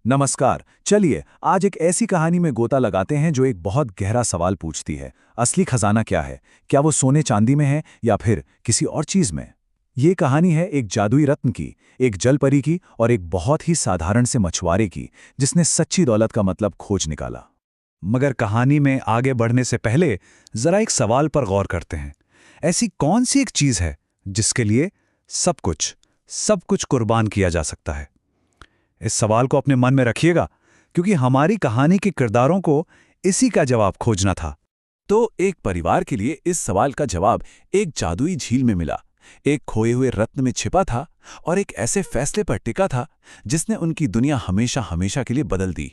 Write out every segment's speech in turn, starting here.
नमस्कार। चलिए आज एक ऐसी कहानी में गोता लगाते हैं जो एक बहुत गहरा सवाल पूछती है। असली खजाना क्या है? क्या वो सोने चांदी में है या फिर किसी और चीज में? ये कहानी है एक जादुई रत्न की, एक जलपरी की और एक बहुत ही साधारण से मछुआरे की जिसने सच्ची दौलत का मतलब खोज निकाला। मगर कहानी में आगे बढ़ने से पहले जरा एक सवाल पर गौर करते हैं। ऐसी कौन सी एक चीज है जिसके लिए सब कुछ कुर्बान किया जा सकता है? इस सवाल को अपने मन में रखिएगा, क्योंकि हमारी कहानी के किरदारों को इसी का जवाब खोजना था। तो एक परिवार के लिए इस सवाल का जवाब एक जादुई झील में मिला, एक खोए हुए रत्न में छिपा था और एक ऐसे फैसले पर टिका था जिसने उनकी दुनिया हमेशा हमेशा के लिए बदल दी।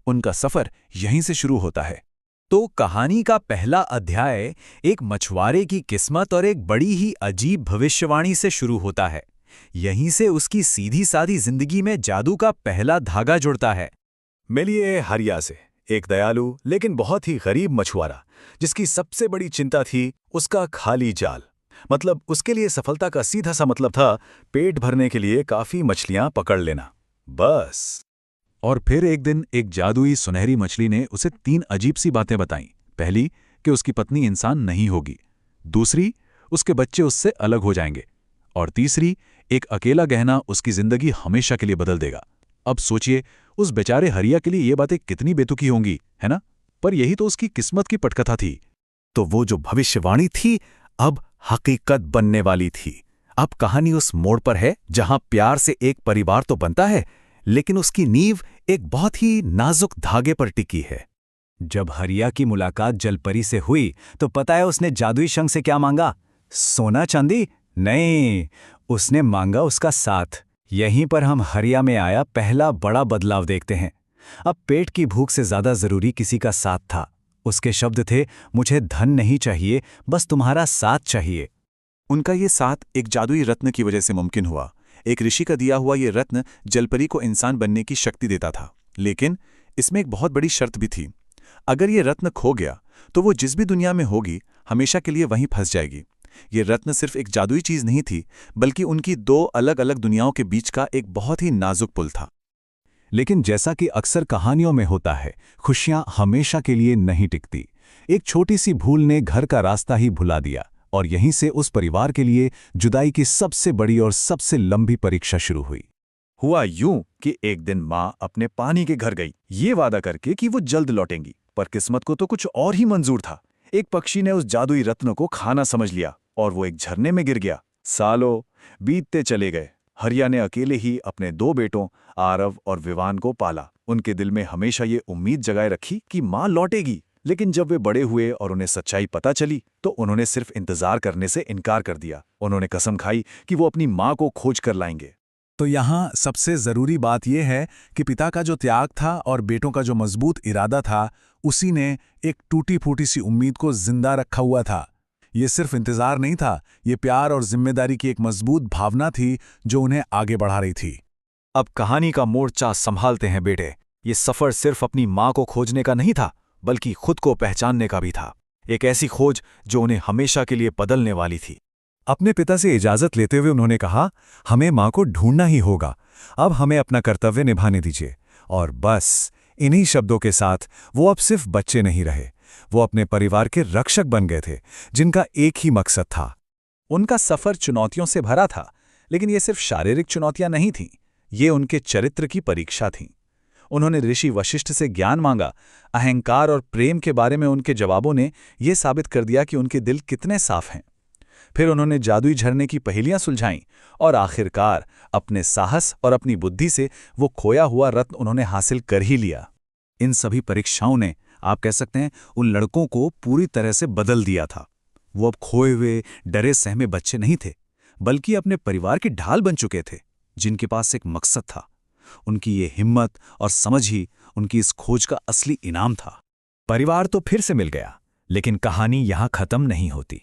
उनका सफर यहीं से शुरू होता है। तो कहानी का पहला अध्याय एक मछुआरे की किस्मत और एक बड़ी ही अजीब भविष्यवाणी से शुरू होता है। यहीं से उसकी सीधी सादी जिंदगी में जादू का पहला धागा जुड़ता है। मिलिए हरिया से, एक दयालु लेकिन बहुत ही गरीब मछुआरा जिसकी सबसे बड़ी चिंता थी उसका खाली जाल। मतलब उसके लिए सफलता का सीधा सा मतलब था पेट भरने के लिए काफी मछलियां पकड़ लेना, बस। और फिर एक दिन एक जादुई सुनहरी मछली ने उसे 3 अजीब सी बातें बताईं। पहली कि उसकी पत्नी इंसान नहीं होगी, दूसरी उसके बच्चे उससे अलग हो जाएंगे, और तीसरी एक अकेला गहना उसकी जिंदगी हमेशा के लिए बदल देगा। अब सोचिए उस बेचारे हरिया के लिए ये बातें कितनी बेतुकी होंगी, है ना? पर यही तो उसकी किस्मत की पटकथा थी। तो वो जो भविष्यवाणी थी अब हकीकत बनने वाली थी। अब कहानी उस मोड़ पर है जहां प्यार से एक परिवार तो बनता है, लेकिन उसकी नींव एक बहुत ही नाजुक धागे पर टिकी है। जब हरिया की मुलाकात जलपरी से हुई तो पता है उसने जादुई शंख से क्या मांगा? सोना चांदी? नहीं, उसने मांगा उसका साथ। यहीं पर हम हरिया में आया पहला बड़ा बदलाव देखते हैं। अब पेट की भूख से ज्यादा जरूरी किसी का साथ था। उसके शब्द थे, मुझे धन नहीं चाहिए, बस तुम्हारा साथ चाहिए। उनका ये साथ एक जादुई रत्न की वजह से मुमकिन हुआ। एक ऋषि का दिया हुआ ये रत्न जलपरी को इंसान बनने की शक्ति देता था, लेकिन इसमें एक बहुत बड़ी शर्त भी थी। अगर ये रत्न खो गया तो वो जिस भी दुनिया में होगी हमेशा के लिए वहीं फंस जाएगी। ये रत्न सिर्फ एक जादुई चीज नहीं थी, बल्कि उनकी 2 अलग अलग दुनियाओं के बीच का एक बहुत ही नाजुक पुल था। लेकिन जैसा कि अक्सर कहानियों में होता है, खुशियां हमेशा के लिए नहीं टिकती। एक छोटी सी भूल ने घर का रास्ता ही भुला दिया, और यहीं से उस परिवार के लिए जुदाई की सबसे बड़ी और सबसे लंबी परीक्षा शुरू हुई। हुआ यूं कि एक दिन माँ अपने पानी के घर गई, ये वादा करके कि वो जल्द लौटेंगी, पर किस्मत को तो कुछ और ही मंजूर था। एक पक्षी ने उस जादुई रत्न को खाना समझ लिया और वो एक झरने में गिर गया। सालों बीतते चले गए। हरिया ने अकेले ही अपने 2 बेटों आरव और विवान को पाला। उनके दिल में हमेशा ये उम्मीद जगाए रखी कि माँ लौटेगी, लेकिन जब वे बड़े हुए और उन्हें सच्चाई पता चली तो उन्होंने सिर्फ इंतजार करने से इनकार कर दिया। उन्होंने कसम खाई कि वो अपनी माँ को खोज कर लाएंगे। तो यहाँ सबसे जरूरी बात यह है कि पिता का जो त्याग था और बेटों का जो मजबूत इरादा था, उसी ने एक टूटी फूटी सी उम्मीद को जिंदा रखा हुआ था। ये सिर्फ इंतजार नहीं था, ये प्यार और जिम्मेदारी की एक मजबूत भावना थी जो उन्हें आगे बढ़ा रही थी। अब कहानी का मोर्चा संभालते हैं बेटे। ये सफर सिर्फ अपनी माँ को खोजने का नहीं था, बल्कि खुद को पहचानने का भी था। एक ऐसी खोज जो उन्हें हमेशा के लिए बदलने वाली थी। अपने पिता से इजाजत लेते हुए उन्होंने कहा, हमें माँ को ढूंढना ही होगा, अब हमें अपना कर्तव्य निभाने दीजिए। और बस इन्हीं शब्दों के साथ वो अब सिर्फ बच्चे नहीं रहे, वो अपने परिवार के रक्षक बन गए थे, जिनका एक ही मकसद था। उनका सफर चुनौतियों से भरा था, लेकिन ये सिर्फ शारीरिक चुनौतियां नहीं थीं, ये उनके चरित्र की परीक्षा थीं। उन्होंने ऋषि वशिष्ठ से ज्ञान मांगा। अहंकार और प्रेम के बारे में उनके जवाबों ने यह साबित कर दिया कि उनके दिल कितने साफ हैं। फिर उन्होंने जादुई झरने की पहेलियां सुलझाईं, और आखिरकार अपने साहस और अपनी बुद्धि से वो खोया हुआ रत्न उन्होंने हासिल कर ही लिया। इन सभी परीक्षाओं ने, आप कह सकते हैं, उन लड़कों को पूरी तरह से बदल दिया था। वो अब खोए हुए डरे सहमे बच्चे नहीं थे, बल्कि अपने परिवार की ढाल बन चुके थे, जिनके पास एक मकसद था। उनकी ये हिम्मत और समझ ही उनकी इस खोज का असली इनाम था। परिवार तो फिर से मिल गया, लेकिन कहानी यहां खत्म नहीं होती।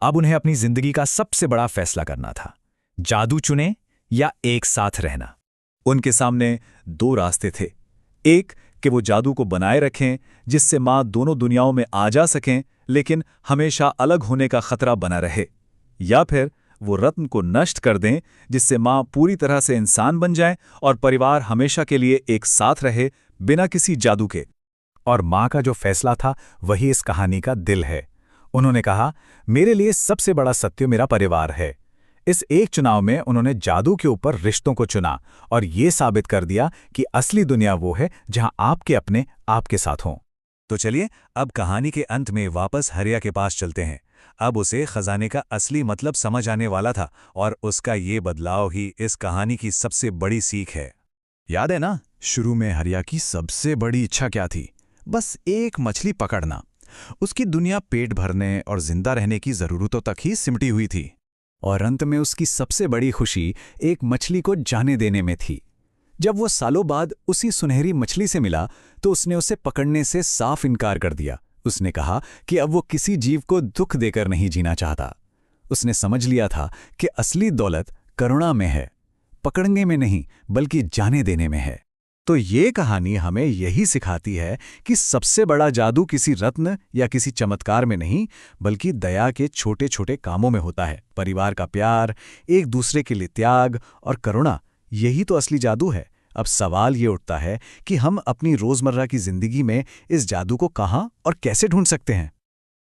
अब उन्हें अपनी जिंदगी का सबसे बड़ा फैसला करना था, जादू चुने या एक साथ रहना। उनके सामने 2 रास्ते थे। एक कि वो जादू को बनाए रखें, जिससे माँ दोनों दुनियाओं में आ जा सकें, लेकिन हमेशा अलग होने का खतरा बना रहे। या फिर वो रत्न को नष्ट कर दें, जिससे माँ पूरी तरह से इंसान बन जाए और परिवार हमेशा के लिए एक साथ रहे, बिना किसी जादू के। और माँ का जो फैसला था वही इस कहानी का दिल है। उन्होंने कहा, मेरे लिए सबसे बड़ा सत्य मेरा परिवार है। इस एक चुनाव में उन्होंने जादू के ऊपर रिश्तों को चुना और ये साबित कर दिया कि असली दुनिया वो है जहां आपके अपने आपके साथ हों। तो चलिए अब कहानी के अंत में वापस हरिया के पास चलते हैं। अब उसे खजाने का असली मतलब समझ आने वाला था और उसका ये बदलाव ही इस कहानी की सबसे बड़ी सीख है। याद है ना, शुरू में हरिया की सबसे बड़ी इच्छा क्या थी? बस एक मछली पकड़ना। उसकी दुनिया पेट भरने और जिंदा रहने की जरूरतों तक ही सिमटी हुई थी। और अंत में उसकी सबसे बड़ी खुशी एक मछली को जाने देने में थी। जब वो सालों बाद उसी सुनहरी मछली से मिला तो उसने उसे पकड़ने से साफ इनकार कर दिया। उसने कहा कि अब वो किसी जीव को दुख देकर नहीं जीना चाहता। उसने समझ लिया था कि असली दौलत करुणा में है, पकड़ने में नहीं बल्कि जाने देने में है। तो ये कहानी हमें यही सिखाती है कि सबसे बड़ा जादू किसी रत्न या किसी चमत्कार में नहीं, बल्कि दया के छोटे छोटे कामों में होता है। परिवार का प्यार, एक दूसरे के लिए त्याग और करुणा, यही तो असली जादू है। अब सवाल ये उठता है कि हम अपनी रोजमर्रा की जिंदगी में इस जादू को कहाँ और कैसे ढूंढ सकते हैं।